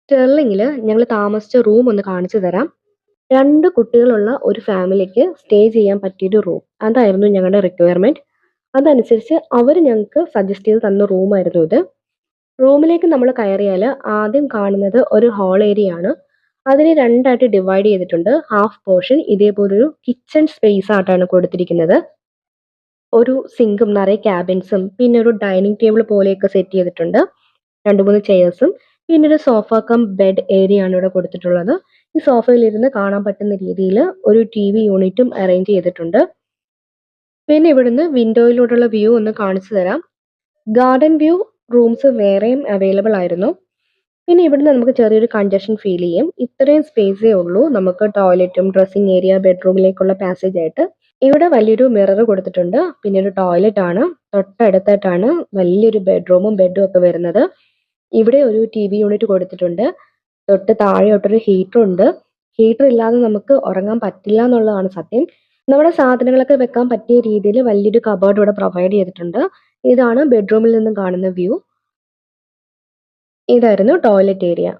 സ്റ്റെർലിങ്ങില് ഞങ്ങൾ താമസിച്ച റൂം ഒന്ന് കാണിച്ചു തരാം. 2 കുട്ടികളുള്ള ഒരു ഫാമിലിക്ക് സ്റ്റേ ചെയ്യാൻ പറ്റിയൊരു റൂം. അതായിരുന്നു ഞങ്ങളുടെ റിക്വയർമെന്റ്. അതനുസരിച്ച് അവര് ഞങ്ങക്ക് സജസ്റ്റ് ചെയ്ത് തന്ന റൂമായിരുന്നു ഇത്. റൂമിലേക്ക് നമ്മൾ കയറിയാല് ആദ്യം കാണുന്നത് ഒരു ഹാൾ ഏരിയ ആണ്. അതിനെ 2 ആയിട്ട് ഡിവൈഡ് ചെയ്തിട്ടുണ്ട്. ഹാഫ് പോർഷൻ ഇതേപോലൊരു കിച്ചൺ സ്പേസ് ആയിട്ടാണ് കൊടുത്തിരിക്കുന്നത്. ഒരു സിങ്കും നിറയെ ക്യാബിൻസും പിന്നെ ഒരു ഡൈനിങ് ടേബിൾ പോലെയൊക്കെ സെറ്റ് ചെയ്തിട്ടുണ്ട്. 2, 3 ചെയേഴ്സും പിന്നെ ഒരു സോഫ കം ബെഡ് ഏരിയ ആണ് ഇവിടെ കൊടുത്തിട്ടുള്ളത്. ഈ സോഫയിലിരുന്ന് കാണാൻ പറ്റുന്ന രീതിയിൽ ഒരു ടിവി യൂണിറ്റും അറേഞ്ച് ചെയ്തിട്ടുണ്ട്. പിന്നെ ഇവിടുന്ന് വിൻഡോയിലൂടെയുള്ള വ്യൂ ഒന്ന് കാണിച്ചു തരാം. ഗാർഡൻ വ്യൂ റൂംസ് വേറെയും അവൈലബിൾ ആയിരുന്നു. പിന്നെ ഇവിടുന്ന് നമുക്ക് ചെറിയൊരു കൺജഷൻ ഫീൽ ചെയ്യും. ഇത്രയും സ്പേസേ ഉള്ളൂ നമുക്ക് ടോയ്ലറ്റും ഡ്രസ്സിംഗ് ഏരിയ ബെഡ്റൂമിലേക്കുള്ള പാസേജ് ആയിട്ട്. ഇവിടെ വലിയൊരു മിറർ കൊടുത്തിട്ടുണ്ട്. പിന്നെ ഒരു ടോയ്ലറ്റ് ആണ്. തൊട്ടടുത്തായിട്ടാണ് വലിയൊരു ബെഡ്റൂമും ബെഡും ഒക്കെ വരുന്നത്. ഇവിടെ ഒരു ടിവി യൂണിറ്റ് കൊടുത്തിട്ടുണ്ട്. തൊട്ട് താഴെയായിട്ടൊരു ഹീറ്റർ ഉണ്ട്. ഹീറ്റർ ഇല്ലാതെ നമുക്ക് ഉറങ്ങാൻ പറ്റില്ല എന്നുള്ളതാണ് സത്യം. നമ്മുടെ സാധനങ്ങളൊക്കെ വെക്കാൻ പറ്റിയ രീതിയിൽ വലിയൊരു കബോർഡ് ഇവിടെ പ്രൊവൈഡ് ചെയ്തിട്ടുണ്ട്. ഇതാണ് ബെഡ്റൂമിൽ നിന്നും കാണുന്ന വ്യൂ. ഇതായിരുന്നു ടോയ്ലറ്റ് ഏരിയ.